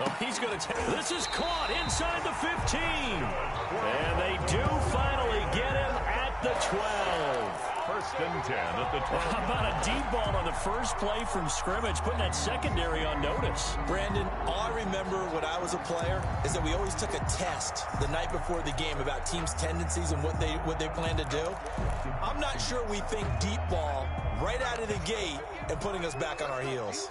Oh, he's going to take. This is caught inside the 15. And they do finally get him at the 12. First and 10 at the 12. How about a deep ball on the first play from scrimmage, putting that secondary on notice? Brandon, all I remember when I was a player is that we always took a test the night before the game about teams' tendencies and what they plan to do. I'm not sure we think deep ball right out of the gate and putting us back on our heels.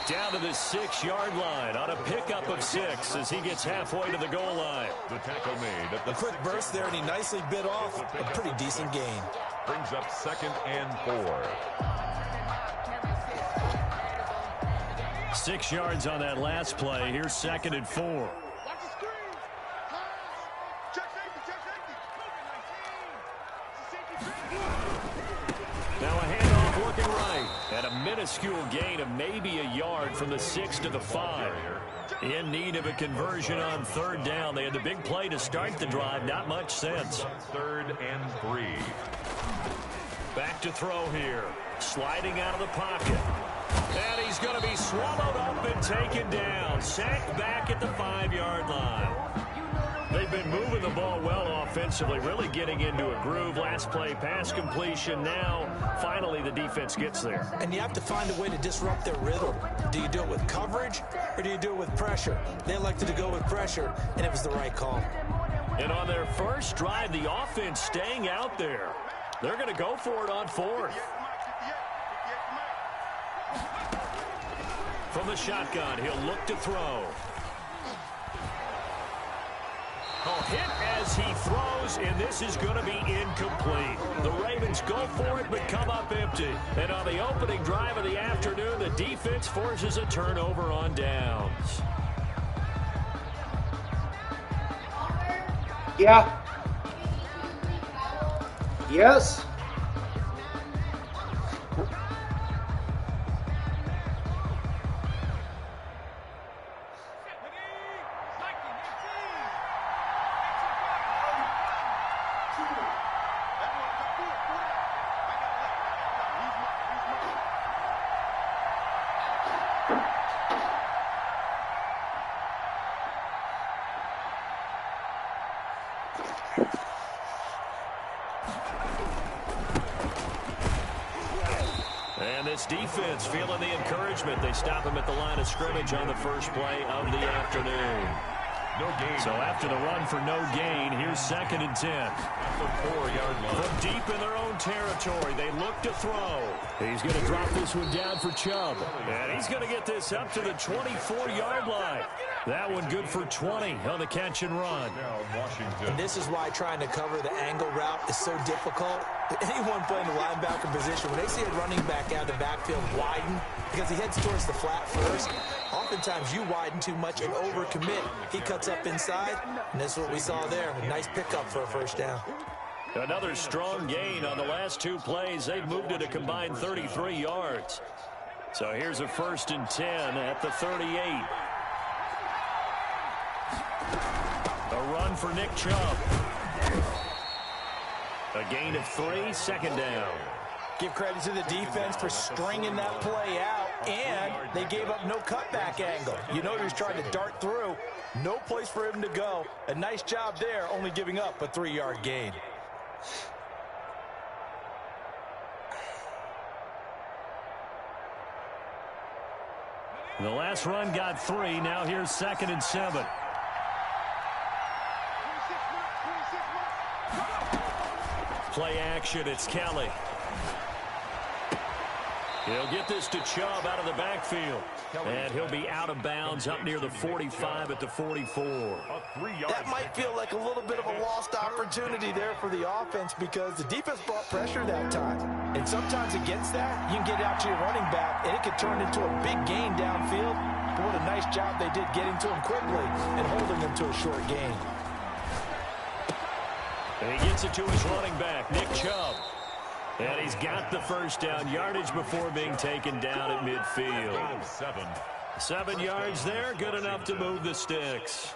Down to the 6-yard line on a pickup of 6 as he gets halfway to the goal line. The tackle made at the a quick burst there, and he nicely bit off a pretty decent gain. Brings up 2nd and 4. 6 yards on that last play. Here's 2nd and 4. Now a handoff looking right. And a minuscule gain of maybe a yard from the 6 to the 5. In need of a conversion on 3rd down. They had the big play to start the drive. Not much sense. 3rd and 3. Back to throw here. Sliding out of the pocket. And he's going to be swallowed up and taken down. Sacked back at the 5-yard line. They've been moving the ball well offensively, really getting into a groove. Last play, pass completion. Now, finally, the defense gets there. And you have to find a way to disrupt their rhythm. Do you do it with coverage, or do you do it with pressure? They elected to go with pressure, and it was the right call. And on their first drive, the offense staying out there. They're going to go for it on 4th. From the shotgun, he'll look to throw. Hit as he throws, and this is going to be incomplete. The Ravens go for it, but come up empty. And on the opening drive of the afternoon, the defense forces a turnover on downs. Yeah. Yes. Defense feeling the encouragement. They stop him at the line of scrimmage on the first play of the afternoon. No gain. So after the run for no gain, here's 2nd and 10. At the 4-yard line. From deep in their own territory, they look to throw. He's going to drop this one down for Chubb. And he's going to get this up to the 24-yard line. That one good for 20 on the catch and run. Now Washington. And this is why trying to cover the angle route is so difficult. Anyone playing the linebacker position, when they see a running back out of the backfield widen, because he heads towards the flat first, oftentimes you widen too much and overcommit. He cuts up inside, and that's what we saw there. A nice pickup for a first down. Another strong gain on the last 2 plays. They've moved it a combined 33 yards. So here's a 1st and 10 at the 38. A run for Nick Chubb. A gain of 3, 2nd down. Give credit to the defense for stringing that play out, and they gave up no cutback angle. You know he was trying to dart through. No place for him to go. A nice job there, only giving up a 3-yard gain. The last run got 3. Now here's 2nd and 7. Play action, it's Kelly. He'll get this to Chubb out of the backfield. And he'll be out of bounds up near the 45 at the 44. That might feel like a little bit of a lost opportunity there for the offense because the defense brought pressure that time. And sometimes against that, you can get out to your running back, and it could turn into a big gain downfield. But what a nice job they did getting to him quickly and holding him to a short gain. And he gets it to his running back, Nick Chubb. And he's got the first down, yardage before being taken down at midfield. 7 yards there, good enough to move the sticks.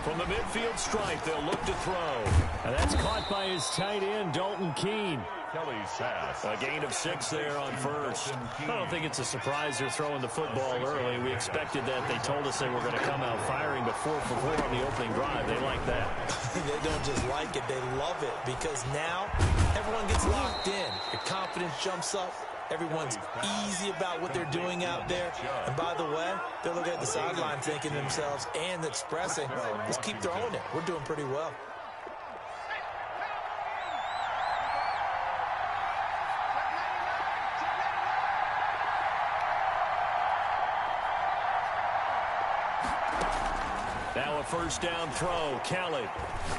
From the midfield stripe, they'll look to throw. And that's caught by his tight end, Dalton Keene. Kelly's pass. A gain of 6 there on first. I don't think it's a surprise they're throwing the football early. We expected that. They told us they were going to come out firing, but 4 for 4 on the opening drive. They like that. They don't just like it, they love it, because now everyone gets locked in. The confidence jumps up. Everyone's easy about what they're doing out there. And by the way, they're looking at the sideline thinking to themselves and expressing, let's keep throwing it. We're doing pretty well. Now a first down throw. Kelly.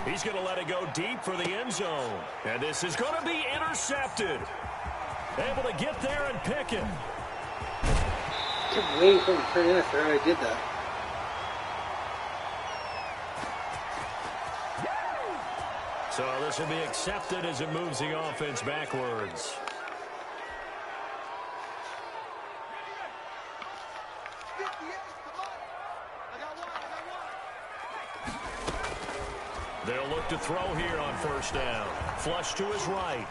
He's going to let it go deep for the end zone. And this is going to be intercepted. Able to get there and pick it. Kept waiting for him to turn in after I did that. So this will be accepted as it moves the offense backwards. They'll look to throw here on first down. Flush to his right.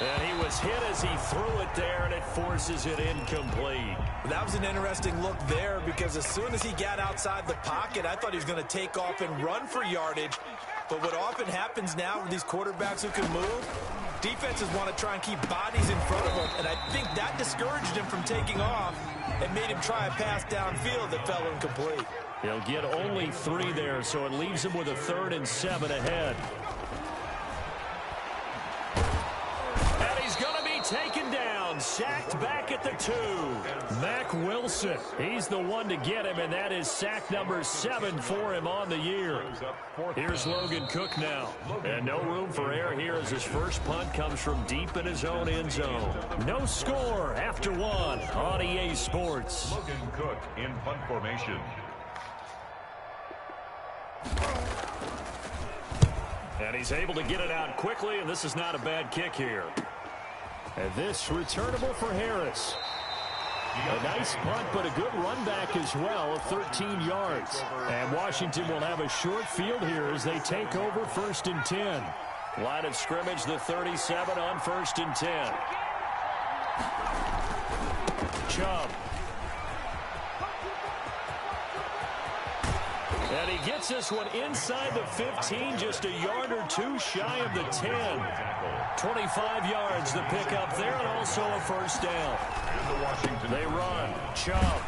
And he was hit as he threw it there, and it forces it incomplete. That was an interesting look there, because as soon as he got outside the pocket, I thought he was going to take off and run for yardage. But what often happens now with these quarterbacks who can move, defenses want to try and keep bodies in front of them, and I think that discouraged him from taking off and made him try a pass downfield that fell incomplete. He'll get only 3 there, so it leaves him with a 3rd and 7 ahead. And he's going to be taken down, sacked back at the 2. Mack Wilson, he's the one to get him, and that is sack number 7 for him on the year. Here's Logan Cook now, and no room for error here as his first punt comes from deep in his own end zone. No score after 1 on EA Sports. Logan Cook in punt formation. And he's able to get it out quickly, and this is not a bad kick here. And this returnable for Harris. A nice punt, but a good run back as well of 13 yards. And Washington will have a short field here as they take over 1st and 10. Line of scrimmage, the 37 on 1st and 10. Chubb. And he gets this one inside the 15, just a yard or 2 shy of the 10. 25 yards the pickup there, and also a first down. They run. Chubb.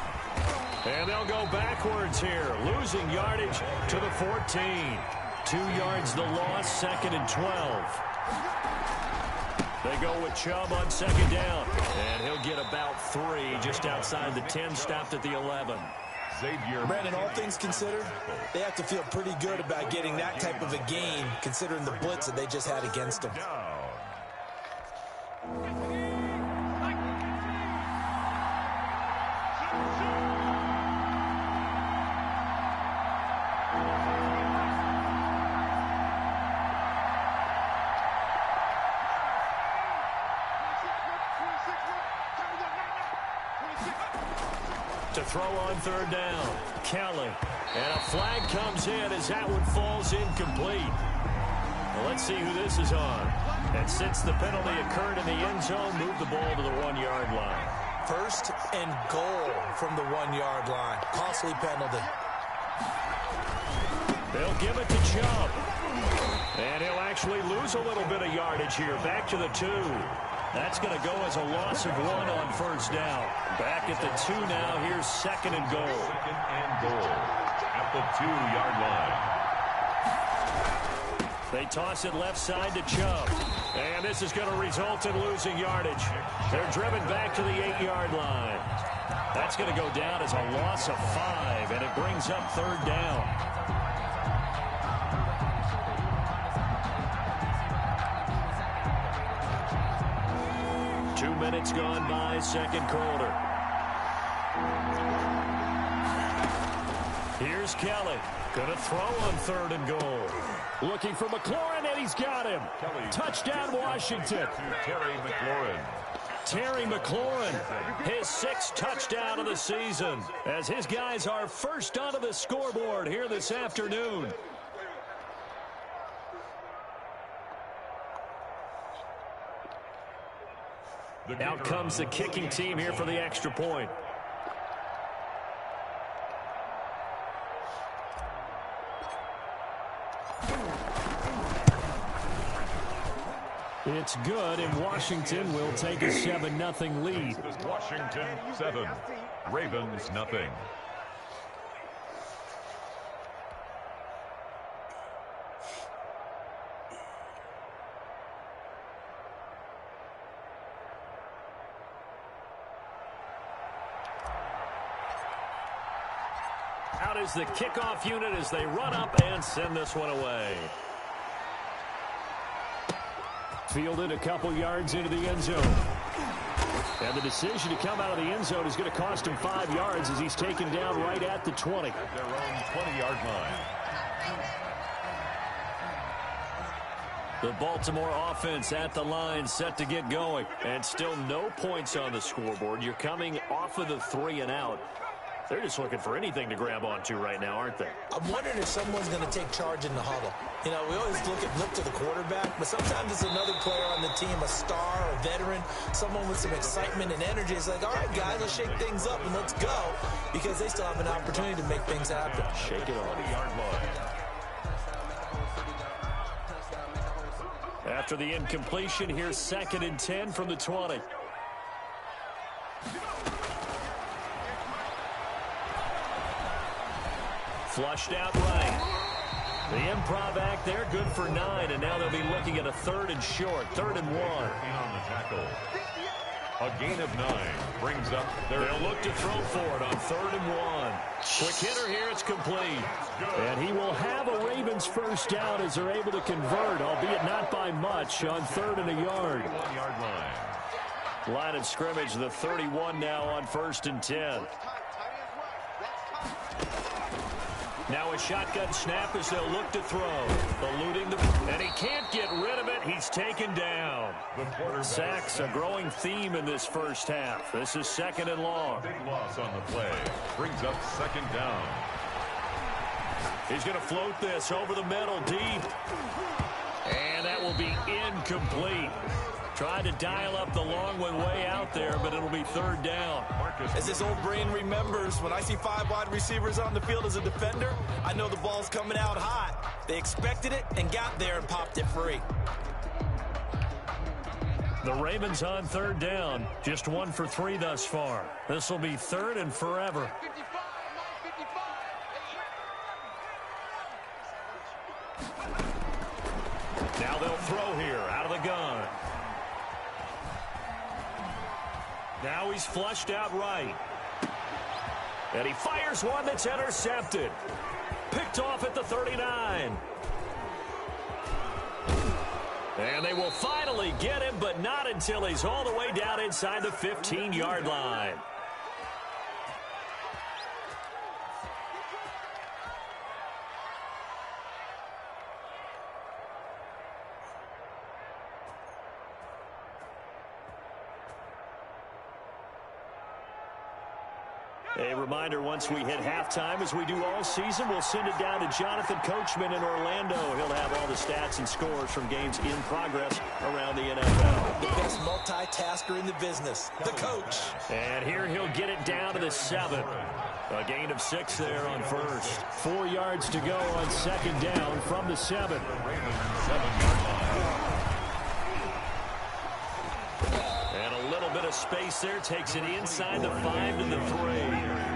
And they'll go backwards here, losing yardage to the 14. 2 yards the loss, 2nd and 12. They go with Chubb on 2nd down. And he'll get about 3 just outside the 10, stopped at the 11. Brandon, all things considered, they have to feel pretty good about getting that type of a gain, considering the blitz that they just had against them. To throw on 3rd down, Kelly. And a flag comes in as that one falls incomplete. Well, let's see who this is on. And since the penalty occurred in the end zone, move the ball to the 1-yard line. 1st and goal from the 1-yard line. Costly penalty. They'll give it to Chubb. And he'll actually lose a little bit of yardage here. Back to the 2. That's going to go as a loss of 1 on 1st down. Back at the 2 now. Here's 2nd and goal. 2nd and goal at the 2-yard line. They toss it left side to Chubb. And this is going to result in losing yardage. They're driven back to the 8-yard line. That's going to go down as a loss of 5, and it brings up 3rd down. Minutes gone by, 2nd quarter. Here's Kelly. Going to throw on 3rd and goal. Looking for McLaurin, and he's got him. Touchdown, Washington. Terry McLaurin. Terry McLaurin, his 6th touchdown of the season, as his guys are first onto the scoreboard here this afternoon. Out comes the kicking team here for the extra point. It's good, and Washington will take a 7-0 lead. Washington 7, Ravens nothing. Out is the kickoff unit as they run up and send this one away. Fielded a couple yards into the end zone. And the decision to come out of the end zone is going to cost him 5 yards as he's taken down right at the 20. At their own 20-yard line. The Baltimore offense at the line, set to get going. And still no points on the scoreboard. You're coming off of the 3 and out. They're just looking for anything to grab onto right now, aren't they? I'm wondering if someone's going to take charge in the huddle. You know, we always look to the quarterback, but sometimes it's another player on the team, a star, a veteran, someone with some excitement and energy. It's like, all right, guys, let's shake things up and let's go, because they still have an opportunity to make things happen. Shake it off. 20-yard line. After the incompletion, here's 2nd and 10 from the 20. Flushed out right. The improv act there, good for 9, and now they'll be looking at a 3rd and short, 3rd and 1. On the tackle. A gain of 9 brings up their... They'll look to throw for it on 3rd and 1. Quick hitter here, it's complete. And he will have a Ravens first down as they're able to convert, albeit not by much, on 3rd and a yard. 1-yard line. Line of scrimmage, the 31 now on 1st and 10. Now a shotgun snap as they'll look to throw. Eluding and he can't get rid of it. He's taken down. Sacks, a growing theme in this first half. This is 2nd and long. Big loss on the play. Brings up 2nd down. He's going to float this over the middle deep. And that will be incomplete. Tried to dial up the long one way out there, but it'll be 3rd down. As this old brain remembers, when I see 5 wide receivers on the field as a defender, I know the ball's coming out hot. They expected it and got there and popped it free. The Ravens on 3rd down. Just 1 for 3 thus far. This will be 3rd and forever. Now they'll throw here out of the gun. Now he's flushed out right. And he fires one that's intercepted. Picked off at the 39. And they will finally get him, but not until he's all the way down inside the 15-yard line. A reminder, once we hit halftime, as we do all season, we'll send it down to Jonathan Coachman in Orlando. He'll have all the stats and scores from games in progress around the NFL. The best multitasker in the business, the coach. And here he'll get it down to the 7. A gain of 6 there on 1st. 4 yards to go on 2nd down from the 7. And a little bit of space there, takes it inside the 5 to the 3.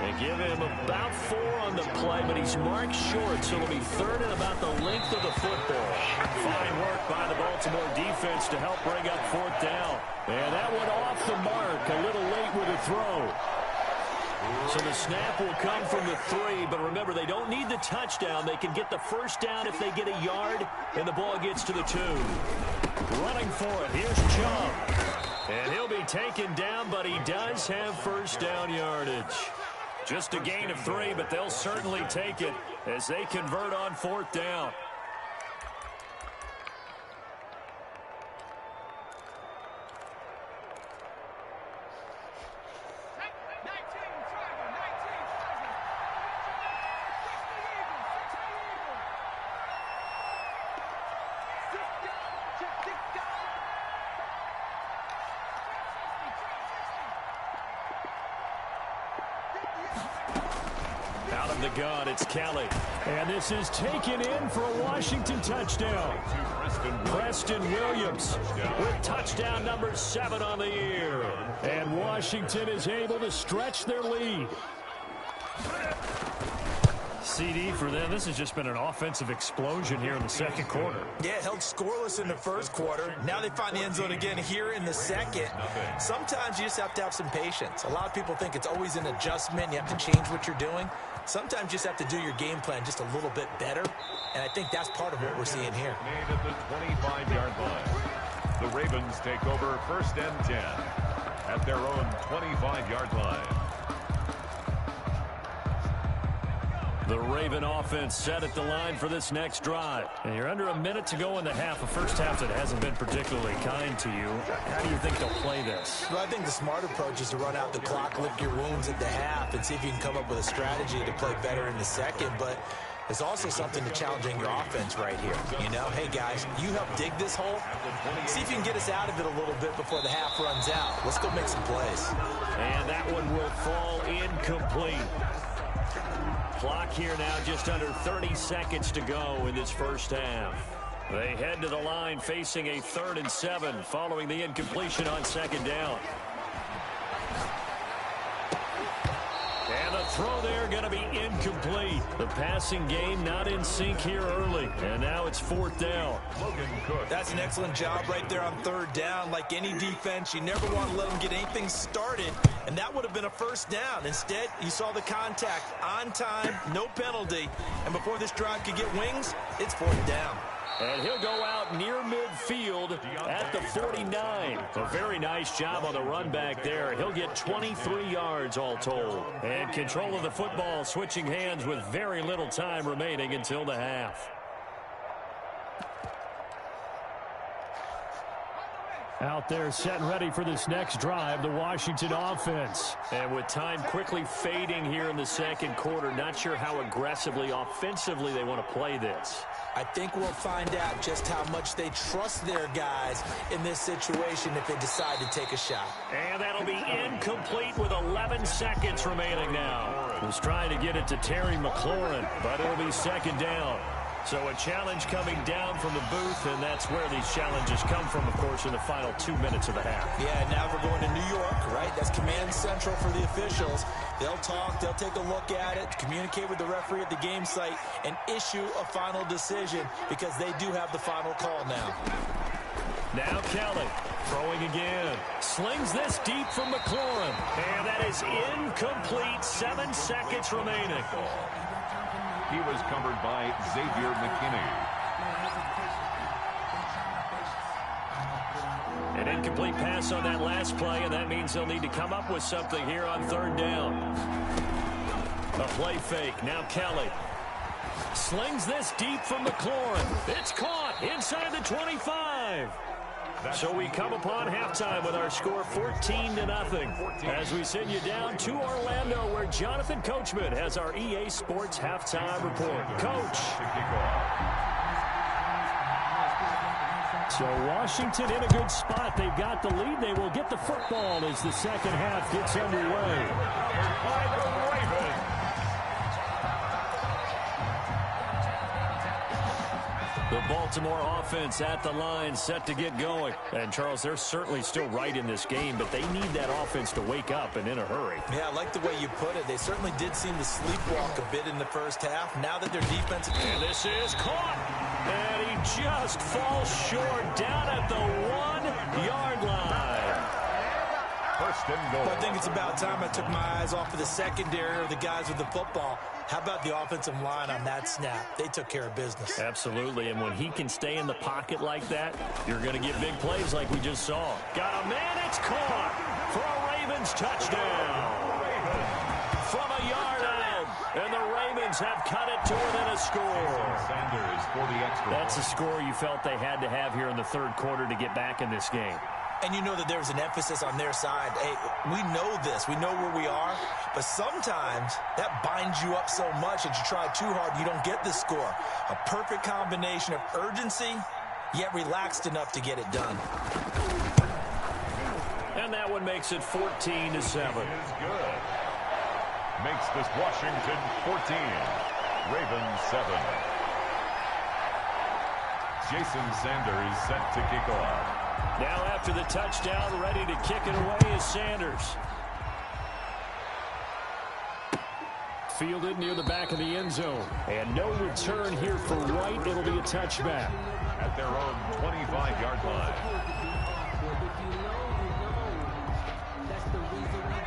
They give him about 4 on the play, but he's marked short, so it'll be 3rd and about the length of the football. Fine work by the Baltimore defense to help bring up 4th down. And that one off the mark, a little late with a throw. So the snap will come from the 3, but remember, they don't need the touchdown. They can get the first down if they get a yard, and the ball gets to the 2. Running for it, here's Chubb. And he'll be taken down, but he does have first down yardage. Just a gain of 3, but they'll certainly take it as they convert on 4th down. the gun, it's Kelly. And this is taken in for a Washington touchdown. Preston Williams with touchdown number 7 on the year. And Washington is able to stretch their lead. CD for them. This has just been an offensive explosion here in the second quarter. Yeah, held scoreless in the first quarter. Now they find the end zone again here in the second. Sometimes you just have to have some patience. A lot of people think it's always an adjustment. You have to change what you're doing. Sometimes you just have to do your game plan just a little bit better. And I think that's part of what we're seeing here. Made at the 25-yard line. The Ravens take over 1st and 10 at their own 25-yard line. The Raven offense set at the line for this next drive. And you're under a minute to go in the half. A first half that hasn't been particularly kind to you. How do you think they'll play this? Well, I think the smart approach is to run out the clock, lick your wounds at the half, and see if you can come up with a strategy to play better in the second. But there's also something to challenging your offense right here. You know, hey, guys, you help dig this hole. See if you can get us out of it a little bit before the half runs out. Let's go make some plays. And that one will fall incomplete. Clock here now just under 30 seconds to go in this first half. They head to the line facing a 3rd and 7 following the incompletion on 2nd down. And the throw there going to be incomplete. The passing game not in sync here early. And now it's 4th down. That's an excellent job right there on 3rd down. Like any defense, you never want to let them get anything started. And that would have been a 1st down. Instead, you saw the contact on time, no penalty. And before this drive could get wings, it's 4th down. And he'll go out near midfield at the 49. A very nice job on the run back there. He'll get 23 yards all told. And control of the football switching hands with very little time remaining until the half. Out there set and ready for this next drive, the Washington offense. And with time quickly fading here in the second quarter, not sure how aggressively, offensively they want to play this. I think we'll find out just how much they trust their guys in this situation if they decide to take a shot. And that'll be incomplete with 11 seconds remaining now. Was trying to get it to Terry McLaurin, but it'll be 2nd down. So a challenge coming down from the booth, and that's where these challenges come from, of course, in the final 2 minutes of the half. Yeah, now we're going to New York, right? That's command central for the officials. They'll talk, they'll take a look at it, communicate with the referee at the game site, and issue a final decision because they do have the final call now. Now Kelly throwing again. Slings this deep from McLaurin. And that is incomplete. 7 seconds remaining. He was covered by Xavier McKinney. An incomplete pass on that last play, and that means they'll need to come up with something here on 3rd down. A play fake. Now Kelly slings this deep from McLaurin. It's caught inside the 25. So we come upon halftime with our score 14-0 as we send you down to Orlando where Jonathan Coachman has our EA Sports halftime report. Coach. So Washington in a good spot. They've got the lead. They will get the football as the second half gets underway. The Baltimore offense at the line set to get going. And, Charles, they're certainly still right in this game, but they need that offense to wake up and in a hurry. Yeah, I like the way you put it. They certainly did seem to sleepwalk a bit in the first half. Now that their defense... And this is caught. And he just falls short down at the 1-yard line. 1st and goal. I think it's about time I took my eyes off of the secondary or the guys with the football. How about the offensive line on that snap? They took care of business. Absolutely, and when he can stay in the pocket like that, you're going to get big plays like we just saw. Got a man, it's caught for a Ravens touchdown. From a yard out, and the Ravens have cut it to within a score. Sanders for the extra. That's a score you felt they had to have here in the 3rd quarter to get back in this game. And you know that there's an emphasis on their side. Hey, we know this. We know where we are. But sometimes that binds you up so much that you try too hard, you don't get the score. A perfect combination of urgency, yet relaxed enough to get it done. And that one makes it 14-7. makes this Washington 14, Ravens 7. Jason Sanders set to kick off. Now after the touchdown, ready to kick it away is Sanders. Fielded near the back of the end zone. And no return here for Wright. It'll be a touchback. At their own 25-yard line.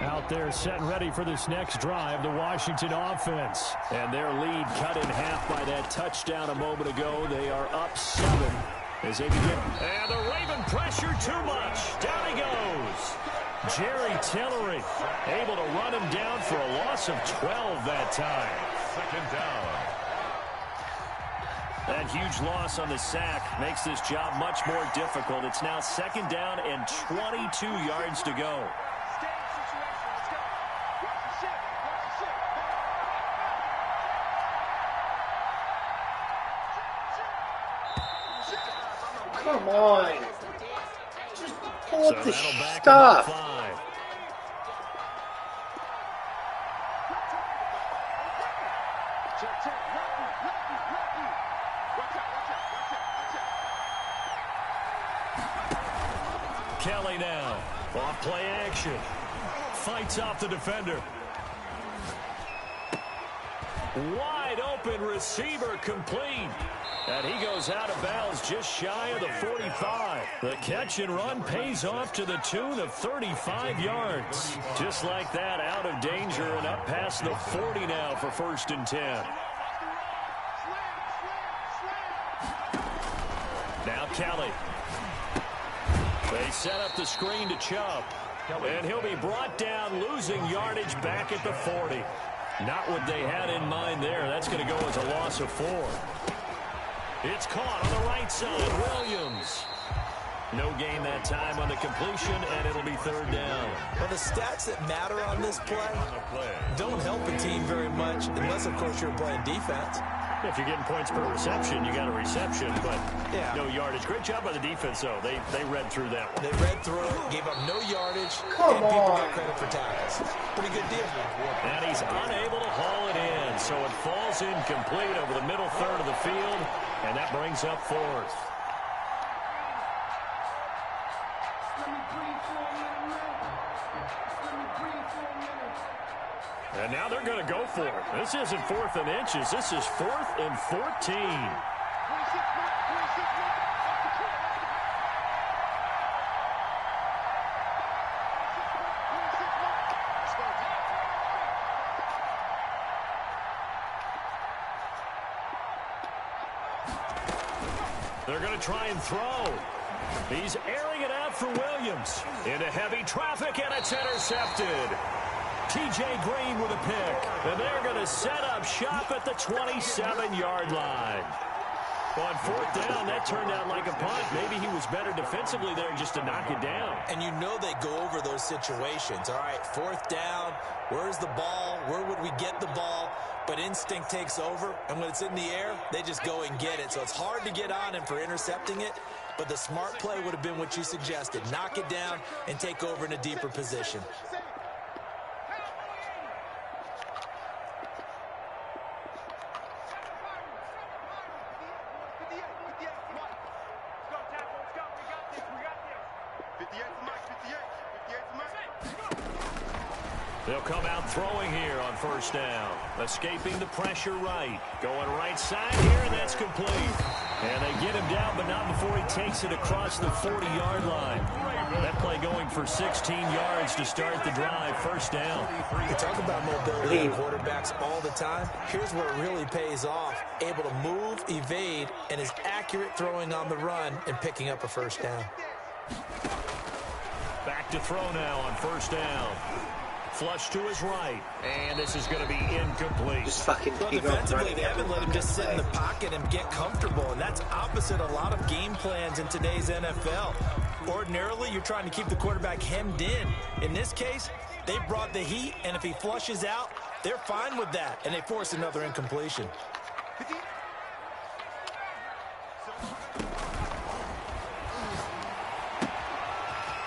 Out there set and ready for this next drive, the Washington offense. And their lead cut in half by that touchdown a moment ago. They are up 7 as they begin. And the Raven pressure too much. Down he goes. Jerry Tillery able to run him down for a loss of 12 that time. Second down. That huge loss on the sack makes this job much more difficult. It's now second down and 22 yards to go. Come on. Just pull up the that'll back stuff. him up 5. Kelly now. Off play action. Fights off the defender. Wide open receiver complete. And he goes out of bounds just shy of the 45. The catch and run pays off to the tune of 35 yards. Just like that, out of danger and up past the 40 now for 1st and 10. Now Kelly. They set up the screen to Chubb. And he'll be brought down, losing yardage back at the 40. Not what they had in mind there. That's going to go as a loss of 4. It's caught on the right side. Williams. No gain that time on the completion, and it'll be 3rd down. Well, the stats that matter on this play don't help a team very much, unless, of course, you're playing defense. If you're getting points per reception, you got a reception, but no yardage. Great job by the defense, though. They read through that one. They read through it, gave up no yardage, Come and people on. got credit for tackles. Pretty good deal. And he's unable to haul it in, so it falls incomplete over the middle third of the field, and that brings up 4th. And now they're going to go for it. This isn't 4th and inches. This is 4th and 14. They're going to try and throw. He's airing it out for Williams. Into heavy traffic, and it's intercepted. T.J. Green with a pick. And they're going to set up shop at the 27-yard line. On 4th down, that turned out like a punt. Maybe he was better defensively there just to knock it down. And you know they go over those situations. All right, 4th down, where's the ball? Where would we get the ball? But instinct takes over, and when it's in the air, they just go and get it. So it's hard to get on him for intercepting it, but the smart play would have been what you suggested. Knock it down and take over in a deeper position. They'll come out throwing here on 1st down. Escaping the pressure right. Going right side here, and that's complete. And they get him down, but not before he takes it across the 40-yard line. That play going for 16 yards to start the drive. 1st down. You talk about mobility in quarterbacks all the time. Here's where it really pays off. Able to move, evade, and is accurate throwing on the run and picking up a 1st down. Back to throw now on 1st down. Flush to his right, and this is going to be incomplete. Just fucking Well, defensively, they haven't let him just sit in the pocket and get comfortable, and that's opposite a lot of game plans in today's NFL. Ordinarily, you're trying to keep the quarterback hemmed in. In this case, they brought the heat, and if he flushes out, they're fine with that, and they force another incompletion.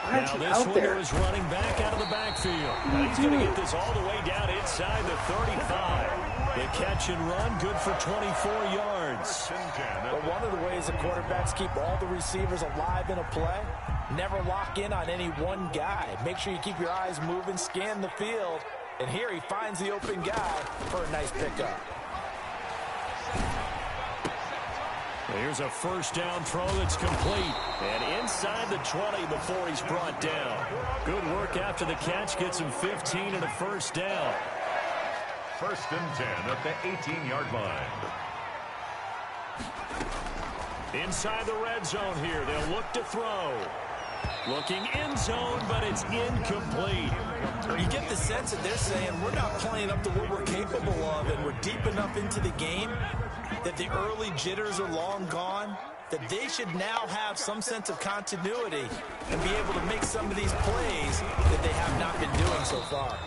Why aren't Now you this out one there? is running back out of the backfield. And he's going to get this all the way down inside the 35. The catch and run, good for 24 yards. Well, one of the ways the quarterbacks keep all the receivers alive in a play, never lock in on any one guy. Make sure you keep your eyes moving, scan the field, and here he finds the open guy for a nice pickup. Here's a first down throw that's complete. And inside the 20 before he's brought down. Good work after the catch. Gets him 15 and a first down. First and 10 at the 18-yard line. Inside the red zone here. They'll look to throw. Looking end zone, but it's incomplete. You get the sense that they're saying we're not playing up to what we're capable of, and we're deep enough into the game that the early jitters are long gone, that they should now have some sense of continuity and be able to make some of these plays that they have not been doing so far.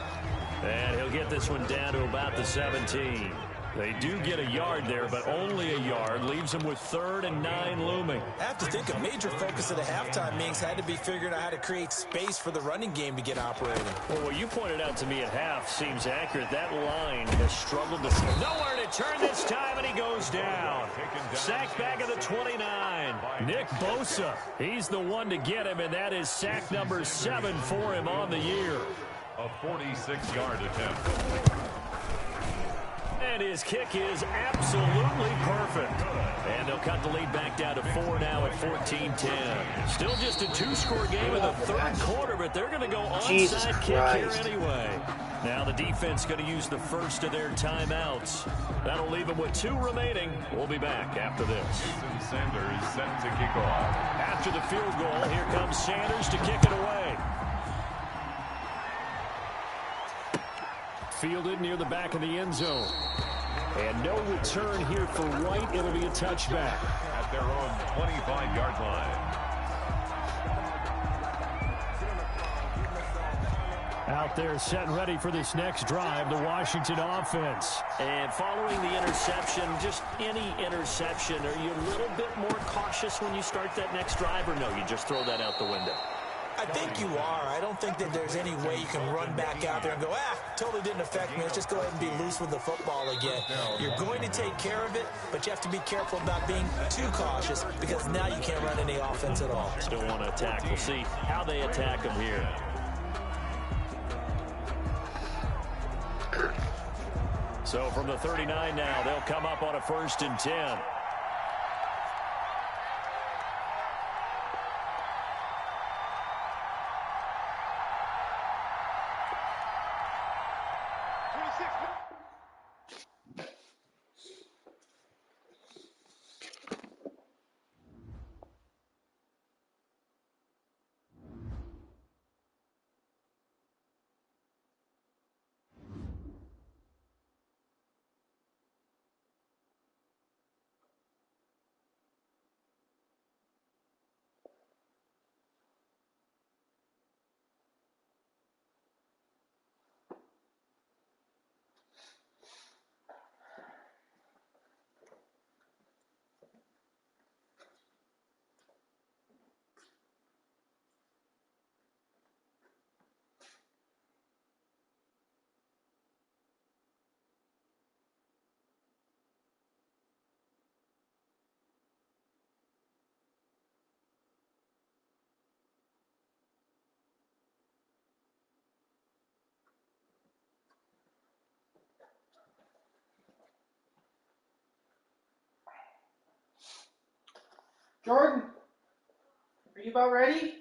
And he'll get this one down to about the 17. They do get a yard there, but only a yard. Leaves them with 3rd and 9 looming. I have to think a major focus of the halftime meetings had to be figuring out how to create space for the running game to get operating. Well, what you pointed out to me at half seems accurate. That line has struggled to... Nowhere to turn this time, and he goes down. Sack back at the 29. Nick Bosa, he's the one to get him, and that is sack number 7 for him on the year. A 46-yard attempt. And his kick is absolutely perfect. And they'll cut the lead back down to 4 now at 14-10. Still just a 2-score game in the 3rd quarter, but they're going to go onside kick here anyway. Now the defense going to use the first of their timeouts. That'll leave them with 2 remaining. We'll be back after this. Jason Sanders set to kick off. After the field goal, here comes Sanders to kick it away. Fielded near the back of the end zone. And no return here for White. It'll be a touchback. At their own 25-yard line. Out there set and ready for this next drive, the Washington offense. And following the interception, just any interception, are you a little bit more cautious when you start that next drive, or no, you just throw that out the window? I think you are. I don't think that there's any way you can run back out there and go, totally didn't affect me. Let's just go ahead and be loose with the football again. You're going to take care of it, but you have to be careful about being too cautious because now you can't run any offense at all. Still want to attack. We'll see how they attack them here. So from the 39 now, they'll come up on a 1st and 10. Jordan, are you about ready?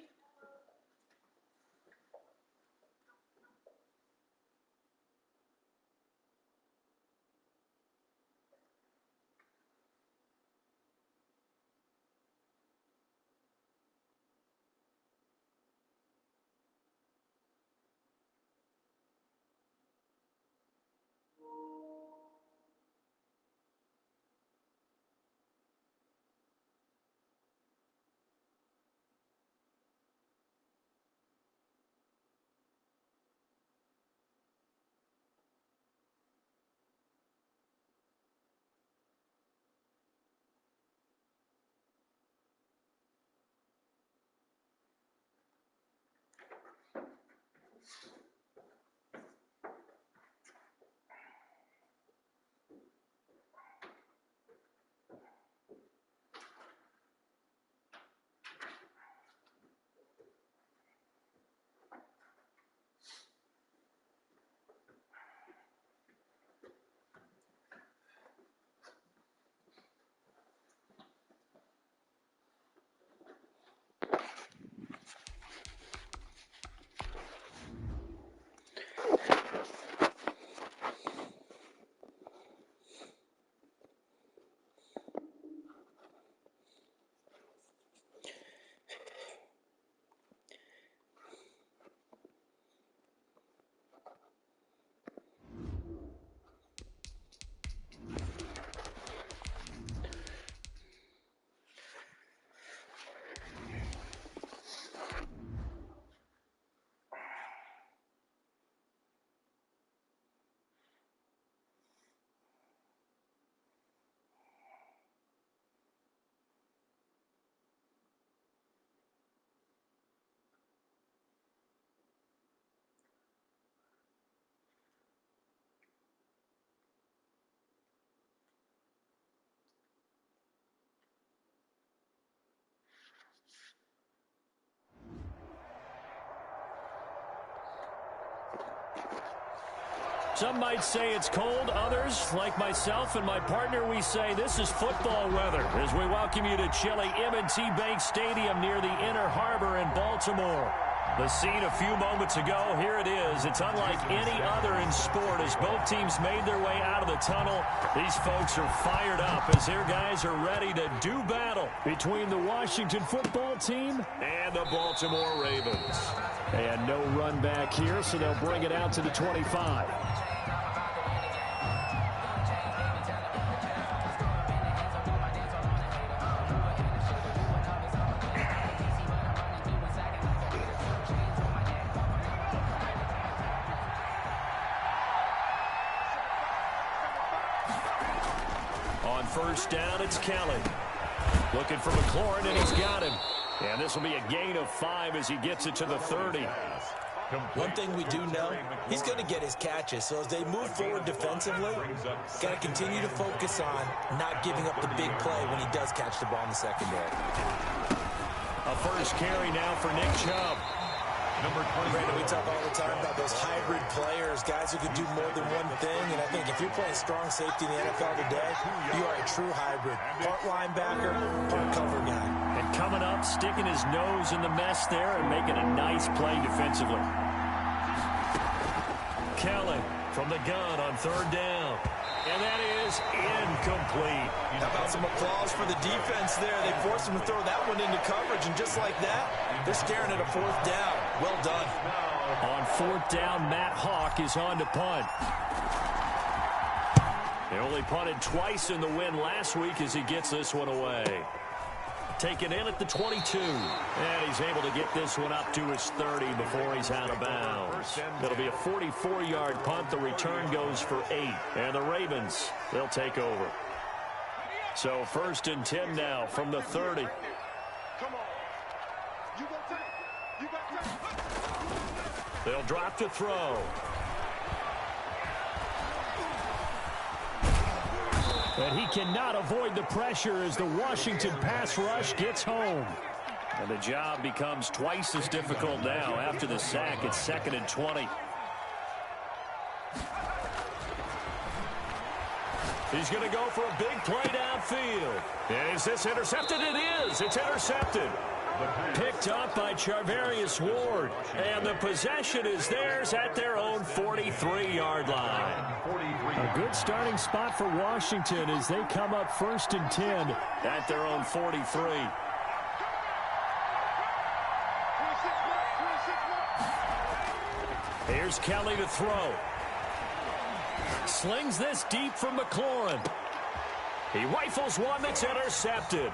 Some might say it's cold. Others, like myself and my partner, we say this is football weather as we welcome you to chilly M&T Bank Stadium near the Inner Harbor in Baltimore. The scene a few moments ago, here it is. It's unlike any other in sport as both teams made their way out of the tunnel. These folks are fired up as their guys are ready to do battle between the Washington football team and the Baltimore Ravens. And no run back here, so they'll bring it out to the 25. First down, it's Kelly. Looking for McLaurin, and he's got him. And this will be a gain of 5 as he gets it to the 30. One thing we do know, he's going to get his catches. So as they move forward defensively, got to continue to focus on not giving up the big play when he does catch the ball in the secondary. A first carry now for Nick Chubb. Number 20. Brandon, we talk all the time about those hybrid players, guys who can do more than one thing. And I think if you're playing strong safety in the NFL today, you are a true hybrid. Part linebacker, part cover guy. And coming up, sticking his nose in the mess there and making a nice play defensively. Kelly from the gun on third down. And that is incomplete. How about some applause for the defense there? They forced him to throw that one into coverage, and just like that, they're staring at a fourth down. Well done. On fourth down, Matt Hawk is on to punt. They only punted twice in the win last week as he gets this one away. Taken in at the 22. And he's able to get this one up to his 30 before he's out of bounds. It'll be a 44-yard punt. The return goes for 8. And the Ravens, they'll take over. So first and 10 now from the 30. They'll drop to throw. And he cannot avoid the pressure as the Washington pass rush gets home. And the job becomes twice as difficult now after the sack. It's 2nd and 20. He's going to go for a big play downfield. Is this intercepted? It is. It's intercepted. Picked up by Charvarius Ward. And the possession is theirs at their own 43-yard line. A good starting spot for Washington as they come up 1st and 10 at their own 43. Here's Kelly to throw. Slings this deep from McLaurin. He rifles one that's intercepted.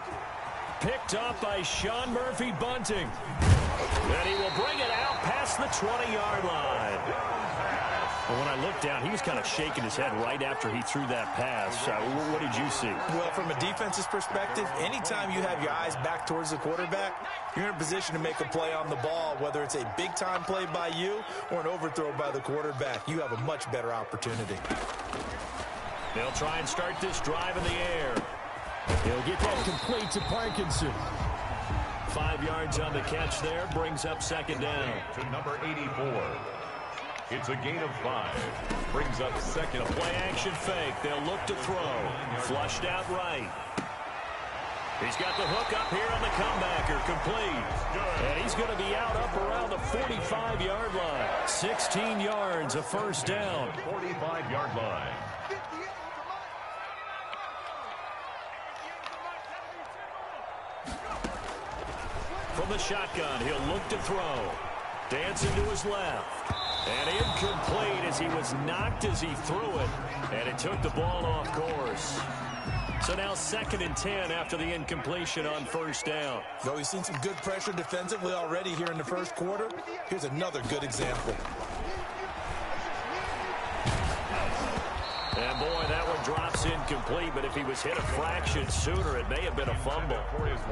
Picked up by Sean Murphy Bunting. And he will bring it out past the 20-yard line. Well, when I looked down, he was kind of shaking his head right after he threw that pass. What did you see? Well, from a defense's perspective, anytime you have your eyes back towards the quarterback, you're in a position to make a play on the ball, whether it's a big-time play by you or an overthrow by the quarterback. You have a much better opportunity. They'll try and start this drive in the air. He'll get that complete to Parkinson. 5 yards on the catch there, brings up second down. To number 84. It's a gain of 5. Brings up second. A play action fake. They'll look to throw. Flushed out right. He's got the hook up here on the comebacker. Complete. And he's going to be out up around the 45-yard line. 16 yards, a first down. 45-yard line. From the shotgun, he'll look to throw. Dancing to his left. And incomplete as he was knocked as he threw it. And it took the ball off course. So now 2nd and 10 after the incompletion on first down. Though we've seen some good pressure defensively already here in the first quarter, here's another good example. And boy, that one drops incomplete, but if he was hit a fraction sooner, it may have been a fumble.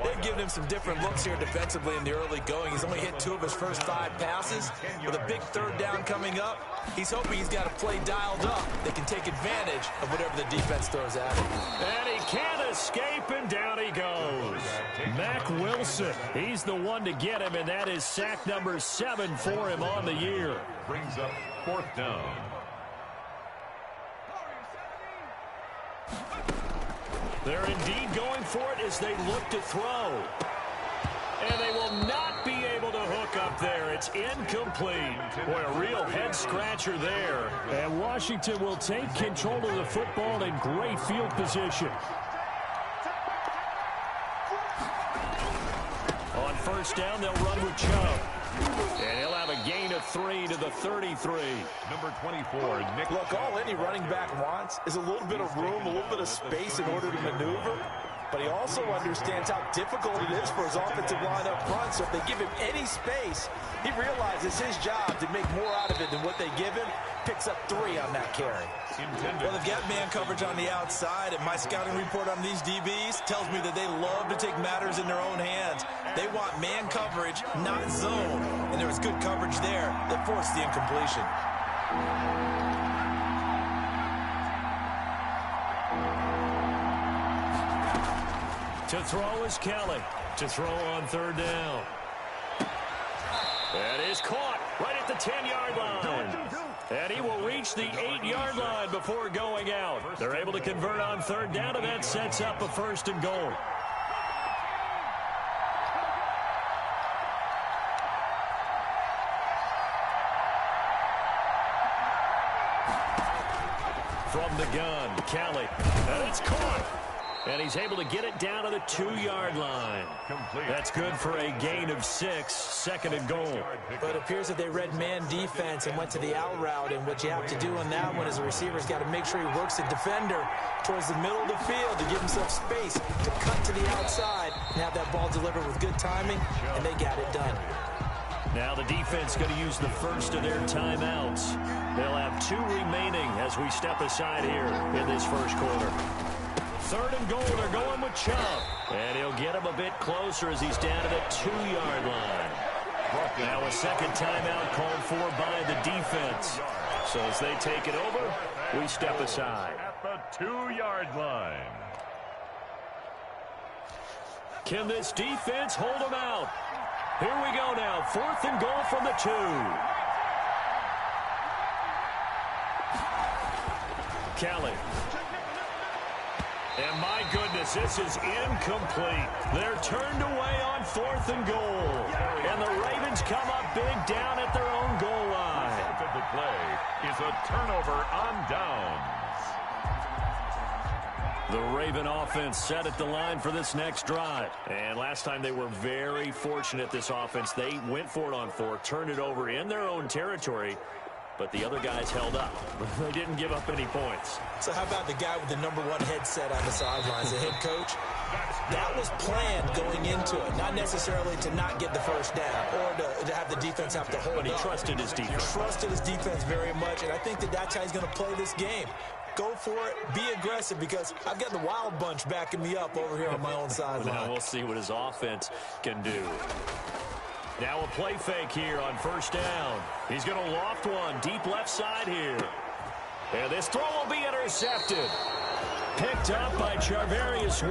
They've given him some different looks here defensively in the early going. He's only hit 2 of his first 5 passes. With a big third down coming up, he's hoping he's got a play dialed up that can take advantage of whatever the defense throws at him. And he can't escape, and down he goes. Mack Wilson, he's the one to get him, and that is sack number 7 for him on the year. Brings up 4th down. They're indeed going for it as they look to throw. And they will not be able to hook up there. It's incomplete. Boy, a real head-scratcher there. And Washington will take control of the football in great field position. On first down, they'll run with Chubb. And he'll have a gain of 3 to the 33. Number 24, Nick. Look, all any running back wants is a little bit of room, a little bit of space in order to maneuver. But he also understands how difficult it is for his offensive line up front. So if they give him any space, he realizes his job to make more out of it than what they give him. Picks up 3 on that carry. Well, they've got man coverage on the outside, and my scouting report on these DBs tells me that they love to take matters in their own hands. They want man coverage, not zone. And there was good coverage there that forced the incompletion. To throw is Kelly. To throw on third down. That is caught right at the 10-yard line. And he will reach the 8-yard line before going out. They're able to convert on third down, and that sets up a 1st and goal. From the gun, Kelly. And it's caught. And he's able to get it down to the 2-yard line. Complete. That's good for a gain of 6, 2nd and goal. But it appears that they read man defense and went to the out route. And what you have to do on that one is the receiver's got to make sure he works the defender towards the middle of the field to give himself space to cut to the outside and have that ball delivered with good timing, and they got it done. Now the defense going to use the first of their timeouts. They'll have 2 remaining as we step aside here in this first quarter. 3rd and goal, they're going with Chubb. And he'll get him a bit closer as he's down to the 2-yard line. Now a second timeout called for by the defense. So as they take it over, we step aside. At the 2-yard line. Can this defense hold them out? Here we go now, 4th and goal from the 2. Kelly. And my goodness, this is incomplete. They're turned away on 4th and goal. And the Ravens come up big down at their own goal line. The result of the play is a turnover on downs. The Raven offense set at the line for this next drive. And last time they were very fortunate, this offense. They went for it on 4, turned it over in their own territory. But the other guys held up. They didn't give up any points. So how about the guy with the #1 headset on the sidelines, the head coach? That was planned going into it, not necessarily to not get the first down or to have the defense have to hold But he up. trusted his defense. Trusted his defense very much, and I think that's how he's going to play this game. Go for it. Be aggressive, because I've got the wild bunch backing me up over here on my own sideline. Now we'll see what his offense can do. Now a play fake here on first down. He's going to loft one deep left side here. And this throw will be intercepted. Picked up by Charvarius.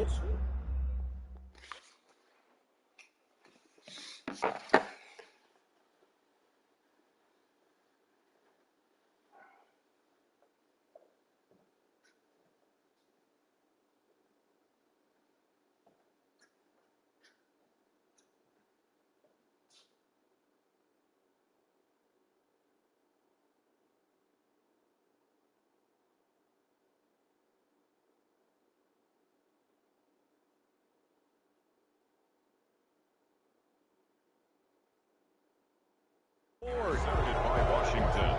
Started by Washington.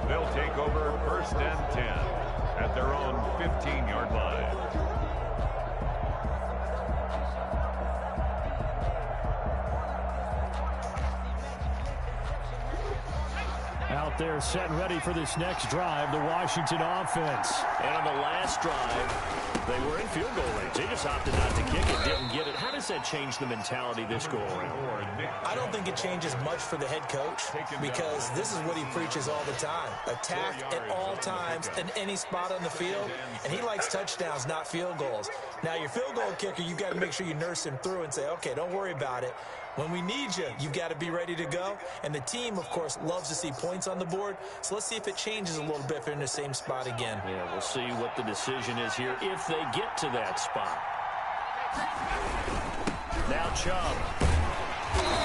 They'll take over first and 10 at their own 15-yard line. Out there set and ready for this next drive, the Washington offense. And on the last drive, they were in field goal range. They just opted not to kick it, didn't get it. How does that change the mentality this go around? I don't think it changes much for the head coach, because this is what he preaches all the time. Attack at all times in any spot on the field, and he likes touchdowns, not field goals. Now, your field goal kicker, you've got to make sure you nurse him through and say, okay, don't worry about it. When we need you, you've got to be ready to go. And the team, of course, loves to see points on the board. So let's see if it changes a little bit if they're in the same spot again. Yeah, we'll see what the decision is here if they get to that spot. Now Chubb.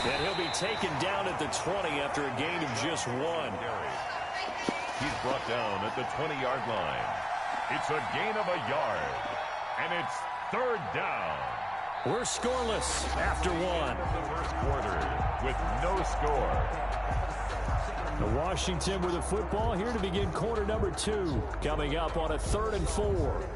And he'll be taken down at the 20 after a gain of just 1. He's brought down at the 20-yard line. It's a gain of a yard, and it's third down. We're scoreless after 1. The first quarter with no score. The Washington with the football here to begin quarter number 2. Coming up on a 3rd and 4.